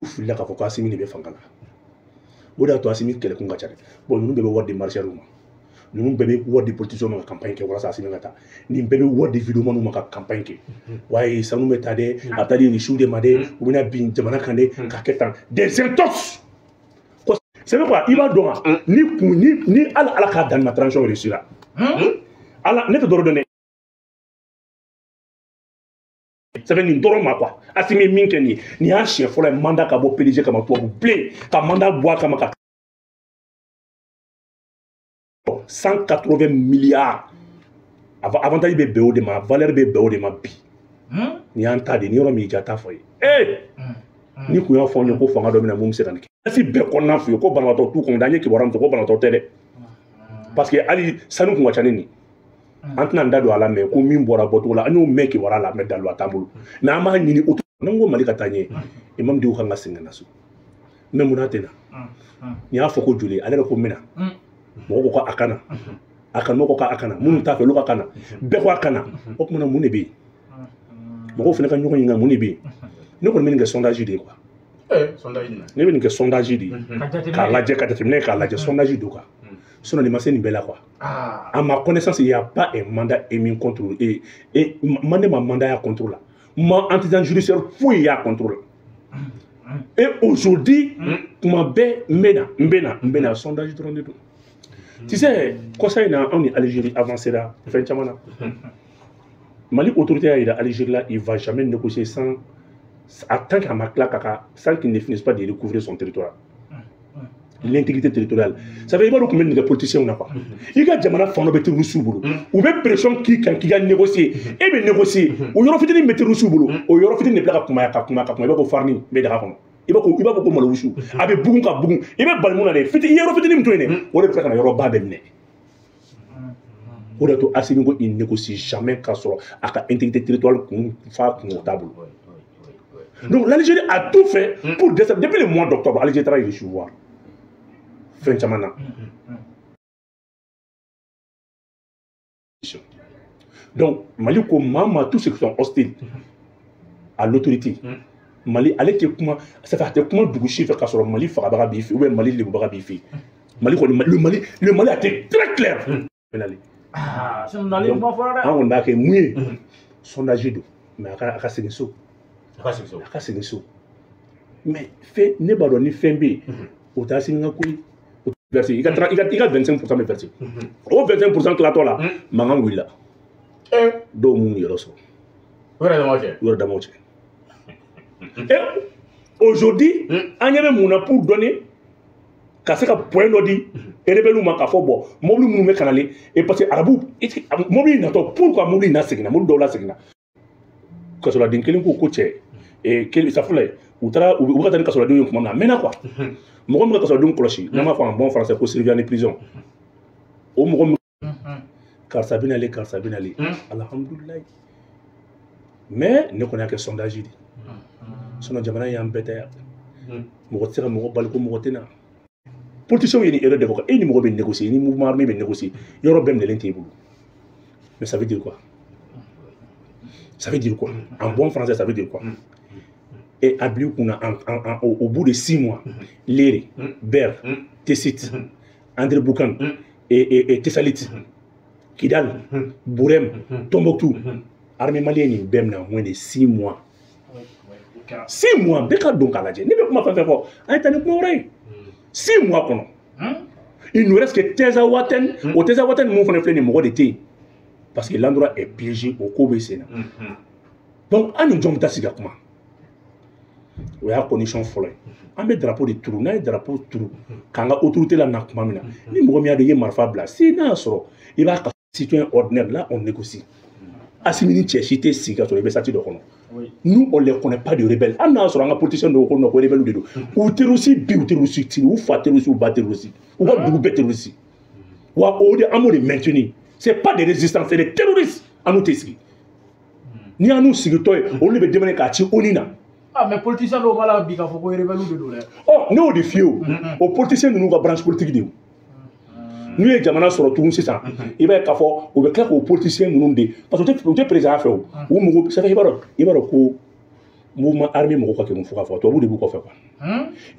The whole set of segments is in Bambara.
filila k'a fɔ ko Assimi de bɛ fanga la o de y'a to Assimi kɛlɛkun ka ca dɛ bon ninnu bɛɛ bɛ wari di marcheurs ma ninnu bɛɛ bɛ wari di politiciens ma ka campagne kɛ walasa Assimi ka taa nin bɛɛ bɛ wari di vidéoman ma ka campagne kɛ waaye sanu bɛ taa dɛ a bɛ taa di riches de ma dɛ u bɛna bin jamana kan dɛ k'a kɛ tan des intox c'est quoi i b'a dɔn wa ni ala k'a dan ma transition réussie la ala ne tɛ dɔrɔn dɔn dɛ ça veut dire dɔrɔn ma quoi Assimi min kɛ nin ye nin y'a siɲɛ fɔlɔ ye mandat ka bɔ PDG kama tubabu bilen ka mandat bɔ a kama ka 180 milliards avantage bɛ bɛn o de ma valeur bɛ bɛn o de ma bi nin y'an ta de ni yɔrɔ min ja t'a fɔ ye ni kun y'a fɔ an ye ko fanga dɔ bɛna mun bɛ se ka nin kɛ asi bɛɛ kɔnɔna f'u ye ko banabaatɔ t'u kɔnɔ an ye kibaruya min fɔ ko banabaatɔ tɛ dɛ parce que hali sanu kun ka ca ni nin an tɛna n da don a la mɛ ko min bɔra bɔcogo la an y'o mɛn kibaruya la mɛ dalu a t'an bolo mɛ an b'a ɲini o n'an ko Mali ka taa ɲɛ Imam Dicko kan ka segin ka na so mɛ mun n'a tɛ na nin y'a fɔ ko joli ale yɛrɛ ko n bɛna mɔgɔw ko a kana a kanubagaw ko k'a kana minnu t'a fɛ olu ka kana bɛɛ ko a kana o tumana mun de bɛ yen mɔgɔw fana ka ɲɔgɔn ɲininka mun de bɛ yen ne kɔni bɛ nin kɛ sondage de ye quoi ne bɛ nin kɛ sondage de ye k'a lajɛ ka jateminɛ k'a lajɛ sondage do quoi sinon nin ma se nin bɛɛ la quoi à ma connaissance il y a pas un mandat émis contre et mandat ma mandat y'a contre la ma antécédent judiciaire foyi y'a contre la et aujourd'hui tuma bɛɛ n bɛna sondage dɔrɔn de don tu sais conseil na anw ni Algérie avancé la fɛn caman na Mali autorité y'a yira Algérie la il va jamais négocier sans tant qu'à ma claque sans qu'il ne finisse pas de recouvrir son territoire l'intégrité territoriale ça veut dire qu'il y a des politiciens ou pas il y a des gens qui ont été reçus ou bien pression qui a négocié et bien négocié ou y a des gens qui ont reçus ou y a des gens qui ont farni mais d'accord il va beaucoup malouchou avec beaucoup ka beaucoup il va balmuna des fiti il y a des gens qui ont été on est yoro ba benné o de to Assimi ko il négocie jamais ka soro aka intégrité territoriale kun fa kun table. Donc l'Algérie a tout fait pour depuis le mois d'octobre l'Algérie travaille sur voir fin chamana. Donc Mali ko mama tous ceux qui sont hostiles à l'autorité Mali allait que comment ça fait comment du chiffre ka soro Mali farabaga bifi ou bien Mali le baga bifi Mali ko le Mali a été très clair. Ah, on a fait mieux sondage do mais aka segiso mais fait ne ba ni fembe o ta singa koyi o verser il a 25% de verser au 25% là toi là mangan willa do mun yoro so wora da moche et aujourd'hui on y avait mon pour donner ka se ka point d'odi et rebelle ma ka fo bo mobile mun me kanale et parce que arabu mobile na to pourquoi mobile na segna mobile do la segna ko so la din kelin ko che et quel ça fait ou tra ou ka tani ka so la din ko na mena quoi mo ko ka so la din cloche na ma fa en bon français ko servir en prison o mo ko car sabina le alhamdulillah mais ne connait que sondage dit sono jamana ya mbeta mo ko tsira mo ko bal ko mo ko tena politiciens yi erreur de ko et ni mo be négocier ni mouvement armé be négocier yoro bem de l'intérieur mais ça veut dire quoi ça veut dire quoi en bon français ça veut dire quoi et abli kuna au bout de 6 mois Léré Ber Tessit André Boucan et Tessalit Kidal Bourem Tombouctou armée malienne bem na moins de 6 mois 6 mois beka donc à la ni be kuma faire fort ay tani ko ray 6 mois kono il nous reste que Tezawaten au Tezawaten mon frère ni mo de té parce que l'endroit est piégé au Kobe Sénat donc ani jom ta siga kuma o ya condition follow an be drapeau de trou na drapeau trou kanga autorité la na kuma mina ni mo mi ado ye marfa bla si na soro il va citoyen ordinaire là on négocie Assimi ni chechité siga so le besati do kono nous on les connaît pas de rebelles on a sur un politicien de kono ko rebelle de ou terroriste bi ou terroriste ou fa terroriste ou ba terroriste ou ba du terroriste wa o de amour de maintenir c'est pas des résistants c'est des terroristes à nous tesser ni à nous sigitoy on le be demander ka ci onina ah mais politicien do mala bi ka fo ko rebelle de do oh no de fio au politicien nous ga branche politique de nous les jamana soro tout ça il va ka fo o be ka ko politicien nous de parce que tu président fait ou mo ça fait ibaro ko mouvement armé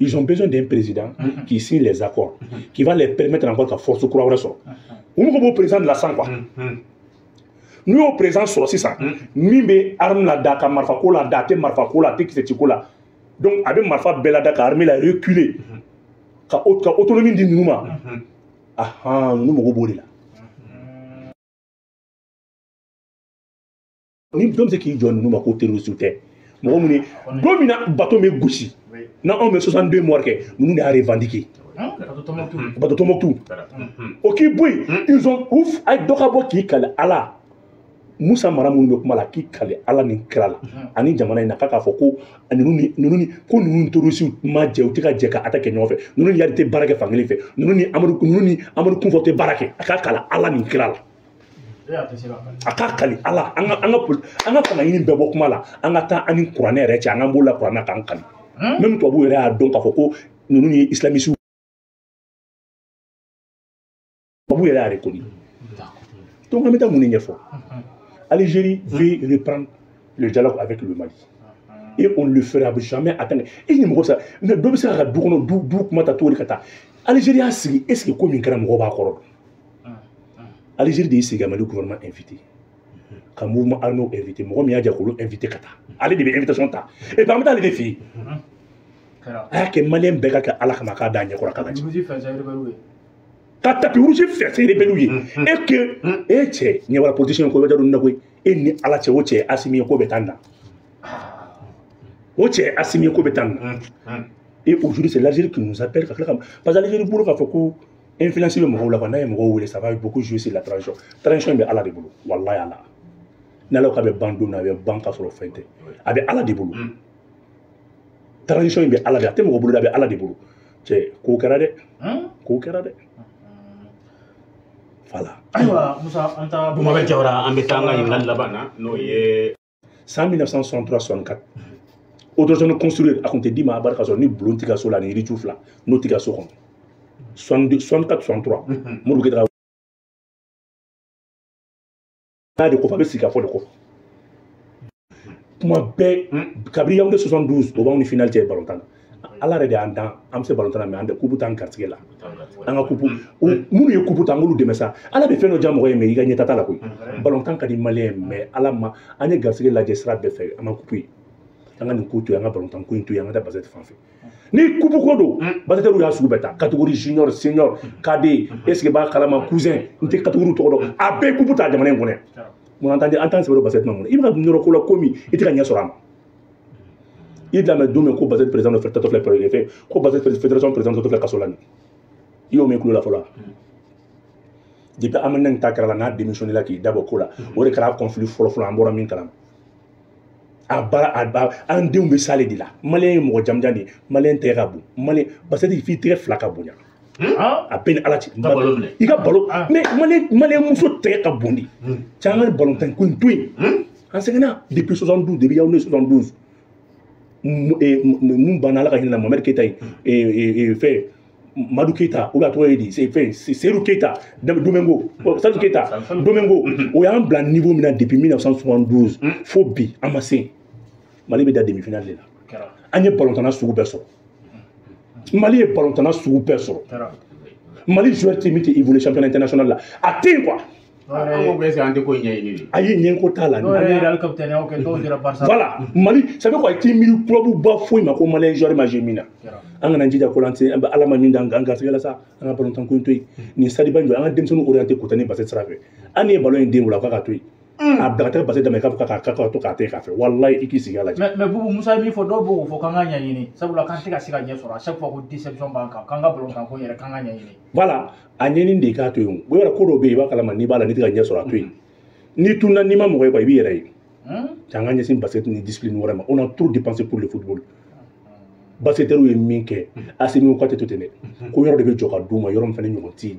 ils ont besoin d'un président qui signe les accords, qui va les permettre encore qu'à force de croire sur. Nous sommes président de la sang quoi. Nous sommes président sur 600. Nous sommes armé la daka marfa kola date marfa kola te qui kola. Donc avec marfa bella daka armé la reculer. Ka autonomie di nous ma. Ah nous sommes beau là. Ni dom se ki jonne nous ma ko terroriste té. Mo mu ni domina bateau me gouchi. Na on me 62 morts que nous nous a revendiqué. Bateau Tombouctou. OK boy, ils ont ouf ay dokabo ki kala ala. Musa maramu no kuma la ki kale ala ni krala. Ani jamana ina kaka foko nunu ko nunu terroriste ma je utika je ka attaque nyofe. Nunu yari te barake fangeli fe. Nunu amadu conforté barake aka kala ala ni krala. Aka kali ala anga fana yini bebo kuma la anga ta ani qur'an yɛrɛ cɛ anga bola qur'an kan kali même to bu yɛrɛ a dɔn ka fɔ ko nunu ni islamiste bu yɛrɛ a reconnu donc an bɛ taa mun ɲɛfɔ Algérie veut reprendre le dialogue avec le Mali et on le fera jamais atteindre et ni mɔgɔ sa mais dɔ bɛ se ka du kɔnɔ du kuma ta to de ka taa Algérie a sigi est ce que ko min kɛra mɔgɔ b'a kɔrɔ Algérie de sigi Mali gouvernement invité ka mouvement armé invité mɔgɔ min y'a jɛ k'olu invité ka taa ale de bɛ invitation ta et puis an bɛ taa ale de fɛ yen a y'a kɛ maliyɛn bɛɛ ka kɛ ala kama k'a da ɲɛkɔrɔ k'a lajɛ ka tapis rouge fɛ se rebelle ye et que e cɛ ɲɛwala politicien ko bɛ da don na koyi e ni ala cɛ o cɛ Assimi ko bɛ taa na o cɛ Assimi ko bɛ taa na et aujourd'hui c'est l'Algérie qui nous appelle ka tila ka parce que Algérie bolo k'a fɔ ko influence le mɔgɔw la quoi n'a ye mɔgɔw wele ça va beaucoup jouer sur la transition bɛ ala de bolo wallahi ala n'ala k'a bɛ ban don na a bɛ ban k'a sɔrɔ fɛn tɛ a bɛ ala de bolo transition bɛ ala de a tɛ mɔgɔ bolo dɛ a bɛ ala de bolo cɛ kow kɛra dɛ voilà ayiwa Musa an ta Bumabel Jawara an bɛ taa an ka ɲininkali laban na n'o ye san 1963-64 autorisation construire a tun tɛ d'i ma a bari k'a sɔrɔ ni bulon t'i ka so la ni yiriju fila n'o t'i ka so kɔnɔ 64-63 Modibo Keyita n'a de kɔfɛ a bɛ sigi ka fɔ de kɔfɛ kuma bɛɛ kabini Yaoundé 72 o b'anw ni finale cɛ balontan na ala yɛrɛ de y'an dan an bɛ se balontan na mais an tɛ kupu t'an garisɛgɛ la an ka kupu minnu ye kupu ta an k'olu dɛmɛ sa ala bɛ fɛn dɔ diya mɔgɔ ye mais i ka ɲɛta t'a la koyi balontan ka di maliyɛn mais ala ma an ye garisɛgɛ lajɛ sira bɛɛ fɛ an ma kupu ye an ka nin ko to yen an ka balontan ko in to yen an ka taa basket fan fɛ ni kupu ko don basketteurs y'a sugu bɛɛ ta catégorie junior senior cadet est ce que b'a kalama cousin n tɛ catégorie tɔgɔ dɔn a bɛɛ kupu ta jamana in kɔnɔ mun an t'an sɛbɛn basket ma mun i bɛ ka yɔrɔ ko la ko min i tɛ ka ɲɛ sɔrɔ a ma i lamɛn don min ko basket président dɔ tatɔ filɛ fɛ ko basket fédération président dɔ filɛ kaso la nin i y'o mɛn tulo la fɔlɔ depuis Amina ta kɛra la n'a démissionné la k'i dabɔ ko la o de kɛra conflit fɔlɔ an bɔra min kalama a baara an denw bɛ sale de la maliyɛn ye mɔgɔ jamujan de ye maliyɛn tɛgɛ ka bon maliyɛn basket f'i tɛgɛ fila ka bonya a bɛɛ ni ala cɛ i ka balo mais maliyɛn muso tɛgɛ ka bon de cɛ an ka balontan ko in to yen an sɛgɛnna depuis 72 depuis Yaoundé 72 mun banna ala ka hinɛ na Mohamed Keita ye fɛ Madou Keita ou bien tɔgɔ ye di Seydou Keita Domingo Salif Keita Domingo o y'an bila niveau min na depuis 1972 fo bi an ma se Mali bɛ da demi-finale de la an ye balontanna sugu bɛɛ sɔrɔ Mali ye balontanna sugu bɛɛ sɔrɔ Mali joueur tɛ min tɛ évoluer championnat international la a tɛ yen quoi a ye ɲɛko t'a la voilà Mali ça veut quoi i t'i miiri club ba foyi ma ko maliyɛn joueur ma jouer min na an kana jija ko la an tɛ ala ma min da an garisɛgɛ la sa an ka balontan ko in to yen nin sadiba in jɔ an ka denmisɛnninw orienté k'u ta ni basket sira fɛ hali ni ye ballon in den wolo a k'a ka to yen a bila ka taa basket daminɛ k'a fɔ k'a to k'a tɛ k'a fɛ walayi i k'i sigi a lajɛ mais Boubou Musa ye min fɔ dɔw b'o fɔ k'an ka ɲɛɲini sabula k'an tɛ ka se ka ɲɛ sɔrɔ à chaque fois ko déception b'an kan k'an ka balontan ko yɛrɛ k'an ka ɲɛɲini voilà a ɲɛɲini de i k'a to yen o yɛrɛ ko dɔw bɛ yen i b'a kalama n'i b'a la n'i tɛ ka ɲɛ sɔrɔ a to yen n'i tunna n'i ma mɔgɔ ye quoi i b'i yɛrɛ ye cɛ an ka ɲɛsin basket ni discipline wɛrɛ ma on a trop dépensé pour le football basketteurs ye min kɛ Assimi ko tɛ to ten dɛ ko yɔrɔ de bɛ jɔ ka d'u ma yɔrɔ min fana ɲɔgɔn tɛ yen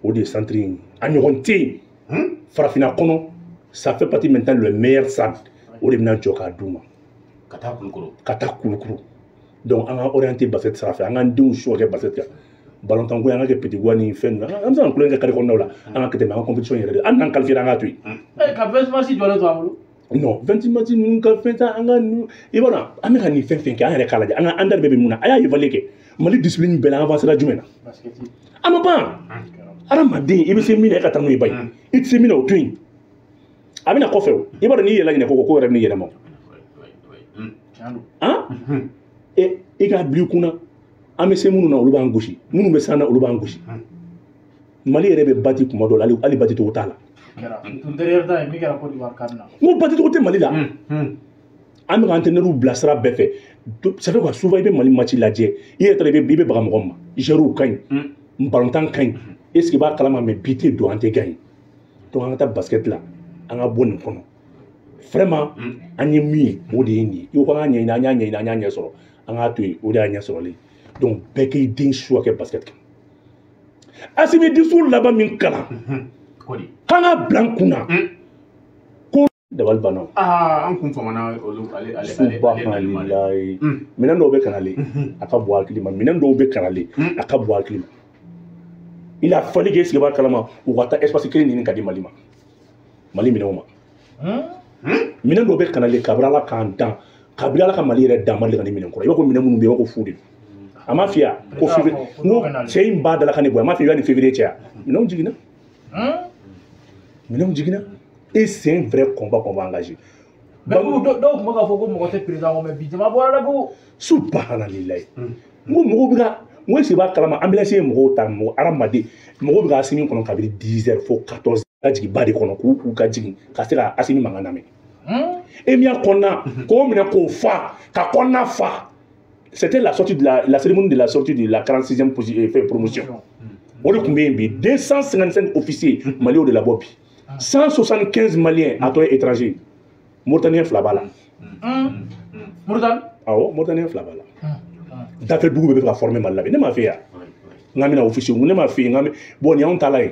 o de ye centre in a ɲɔgɔn tɛ yen farafinna kɔnɔ ça fait partie maintenant le meilleur stade o de bɛna jɔ k'a d'u ma ka taa kulukuru donc an ka orienté basket sira fɛ an k'an denw choix kɛ basket kan balontan ko an ka kɛ petit goua ni fɛn ninnu an bɛ se ka kulonkɛ kɛ carré kɔnɔnaw la an ka kɛ tɛmɛ an ka compétition yɛrɛ de hali n'an qualifiera an k'a to yen ka bɛnsimasi jɔlen to an bolo non 20 matchs nous ka fenta anga et voilà ameka ni fen fen ka an yɛrɛ kala an ka andar bebe muna aya évaluer ke mali discipline bela avancer la jumɛn na ama ban adamaden i bɛ se min na e ka taa n'o ye ba ye i tɛ se min na o to yen a bɛna kɔfɛ o i b'a dɔn n'i yɛlɛ ɲinɛ ko yɛrɛ bɛ n'i yɛlɛma han i k'a bila i kunna an bɛ se minnu na olu b'an gosi minnu bɛ s'an na olu b'an gosi mali yɛrɛ bɛ bati kuma dɔ la hali bati cogo t'a la n ko bati cogo tɛ mali la an bɛ ka entraîneur bilasira bɛɛ fɛ ça fait quoi souvent i bɛ mali match lajɛ i yɛrɛ taara i bɛ baga mɔgɔ ma gérés ka ɲi ballontan ka ɲi est ce que i b'a kalama mais bi tɛ don an tɛ gagner donc an ka taa basket la an ka bɔ nin kɔnɔ vraiment an ye min ye o de ye nin ye i ko k'an ka ɲɛɲini an y'a ɲɛɲini an y'a ɲɛ sɔrɔ an k'a to yen o de y'a ɲɛ sɔrɔlen donc bɛɛ k'i den choix kɛ basket kan Assimi discours laban min kalan k'an ka bila n kunna ko dabali banna an kun famana olu subahanallahi minɛn dɔw bɛ kanale a ka bɔ hakili ma minɛn dɔw bɛ kanale a ka bɔ hakili ma il a fallu que sigi b'a kalama u ka taa espace kelen ɲini ka di mali ma mali minɛnw ma minɛn dɔw bɛ kanale kabiri ala k'an dan kabiri ala ka mali yɛrɛ dan mali ka ni minɛn kɔrɔ i b'a ko minɛn minnu bɛ yen i b'a ko fu de don a ma fiya ko février n ko cɛ in b'a dala ka ne bɔ a ma fiya yani février cɛ minɛnw jiginna minɛnw jiginna et c'est un vrai combat qu'on va engager. Mais vous, donc, moi, il faut que vous soyez président, mais vite, ma boire là-bas. Subhanallah. Moi, c'est pas calme. Ambulance, moi, tam, aramade. Moi, je vais assigner qu'on a 10h, faut 14h. Kadji badi kono ku kadji kasera asini mangana me. Et bien qu'on a comme on fa ka qu'on a fa. C'était la sortie de la cérémonie de la sortie de la 46e promotion. On a combien 255 officiers maliens de la Bobi. 175 Maliens à toi étrangers. Mauritanien Flabala. Mauritan? Ah oui, Mauritanien Flabala. D'après d'où vous avez formé Malawi. Ne m'a fait ya. Ngamina officier. Ne m'a fait ngami. Bon, y a un talent.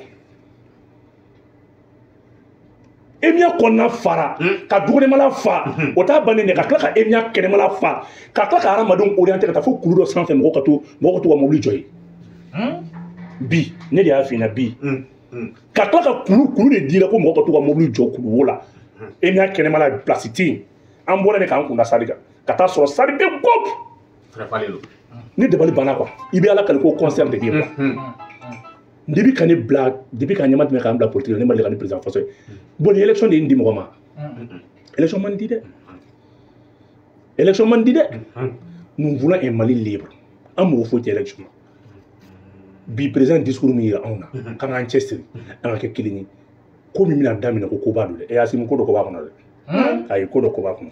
Emia konna fara. Ka dugune mala fa. Ota bane ne ka kla ka emia kene mala fa. Ka kla ka aramadon orienté ka fo kuludo sans fait moko to wa mobili joy. Bi, ne dia fina bi. Ka tila ka kulu de dira ko mɔgɔ ka to ka mobili jɔ kulu wo la e m'a kɛnɛma la place tɛ yen an bɔra ne k'an kunda sari kan ka taa sɔrɔ sari bɛ gɔp ne dabali banna quoi i bɛ ala kali ko concert de kɛ quoi depuis ka ne bila depuis ka ɲɛma tɛmɛ k'an bila politique la ne ma deli ka ni président faso ye bon ni élection de ye n di mɔgɔ ma élection man di dɛ élection man di dɛ nous voulons un Mali libre an mɔgɔ foyi tɛ élection na bi président discours min yira anw na k'an k'an cɛsiri an ka kɛ kelen ye ko min bɛna daminɛ ko ko b'a don dɛ e Asimu ko dɔ ko b'a kɔnɔ dɛ ayi ko dɔ ko b'a kɔnɔ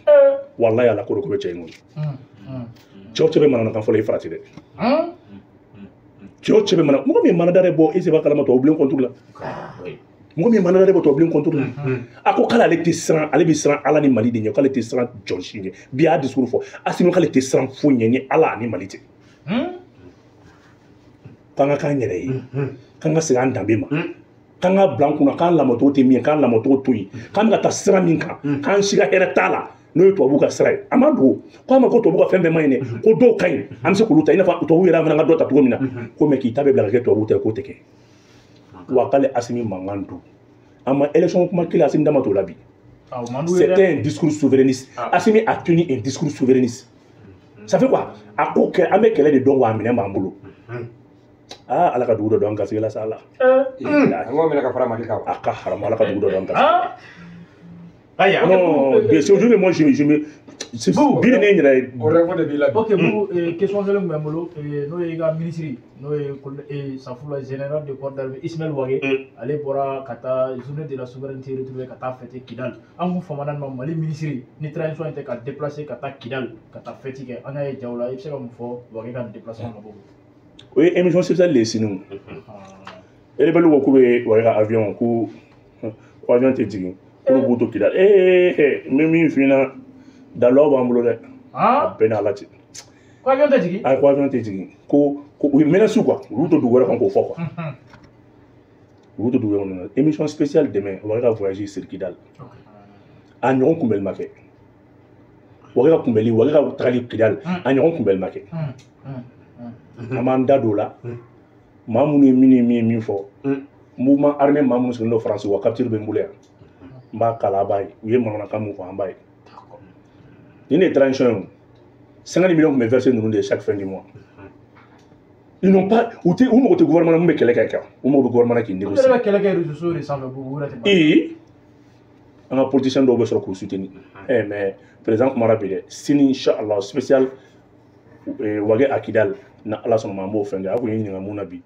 walayi ala ko dɔ ko bɛ cɛ in kɔnɔ cɛw cɛ bɛ mananakan fɔlɔ i farati dɛ cɛw cɛ bɛ mana mɔgɔ min ye manada yɛrɛ bɔ e se b'a kalama tɔ o bilen kɔnturu la mɔgɔ min ye manada yɛrɛ bɔ tɔ o bilen kɔnturu la a ko k'ale ale tɛ siran ale bɛ siran ala ni mali de ɲɛ k'ale tɛ siran jɔn si ɲɛ bi a y'a discours fɔ Asimu k'ale tɛ siran foyi ɲɛ ni ala ani mali tɛ k'an ka k'an yɛrɛ ye k'an ka segin an danbe ma k'an ka bila an kunna k'an lamɔcogo tɛ min ye k'an lamɔcogo to yen k'an bɛ ka taa sira min kan k'an si ka hɛrɛ t'a la n'o ye tubabuw ka sira ye a ma dogo ko a ma ko tubabuw ka fɛn bɛɛ ma ɲi dɛ ko dɔw ka ɲi an bɛ se k'olu ta i n'a fɔ tubabuw yɛrɛ fana ka dɔ ta cogo min na ko mɛ k'i ta bɛ bila ka kɛ tubabuw ta ye k'o tɛ kɛ wa k'ale Asimi mankan don a ma élection kuma kelen Asimi da ma t'o la bi c'était un discours souverainiste Asimi a tenu un discours souverainiste ça fait quoi a ko kɛ an bɛ kɛlɛ de dɔn wa a minɛn b'an bolo ah ala ka dugu dɔ dɔn an garisɛgɛ la sa ala an ko minɛ ka fara mali kan a ka haram ala ka dugu dɔ dɔn an garisɛgɛ non bien sûr moi je me bi ne yɛrɛ ok vous question kelen bɛ n bolo n'o ye i ka ministre n'o ye Safula général de corps d'armée Ismaël Wage ale bɔra ka taa journée de la souveraineté retrouvée ka taa fête Kidal an kun famana ma Mali ministre ni transition in tɛ ka déplacer ka taa Kidal ka taa fête kɛ an y'a ye jaw la i bɛ se ka mun fɔ Wage ka nin déplacement ka bɔ o ye émission spéciale de sini o rebelle ko k'u bɛ Wage ka avion ko avion tɛ jigin ko b'u to Kidal n bɛ min f'i ɲɛna dalɔ b'an bolo dɛ a bɛɛ n'ala cɛ ko avion tɛ jigin ko avion tɛ jigin ko u ye menace quoi olu to dugu wɛrɛ kan k'o fɔ quoi olu to dugu wɛrɛ kɔnɔ émission spéciale demain Wage ka voyager sur Kidal a ɲɔgɔn kunbɛli ma kɛ Wage ka kunbɛli Wage ka tagali Kidal a ɲɔgɔn kunbɛli ma kɛ an b'an da don o la maa minnu ye min fɔ mouvement armé maa minnu sigilen don Faransi wa capture bɛ n bolo yan Mba Kalabaye, oui, mon akamu Fambaye. Il y a une transition. 50 millions me versent nous chaque fin du mois. Ils n'ont pas. Où est le gouvernement qui est quelqu'un? Où est le gouvernement qui négocie? Vous avez quelqu'un qui ressources récemment pour vous. Et un politicien doit se soutenir. Mais président Marabide, si Inch'Allah spécial Wagé Akidal, na Allah son mambo fenga, vous y a une amunabi.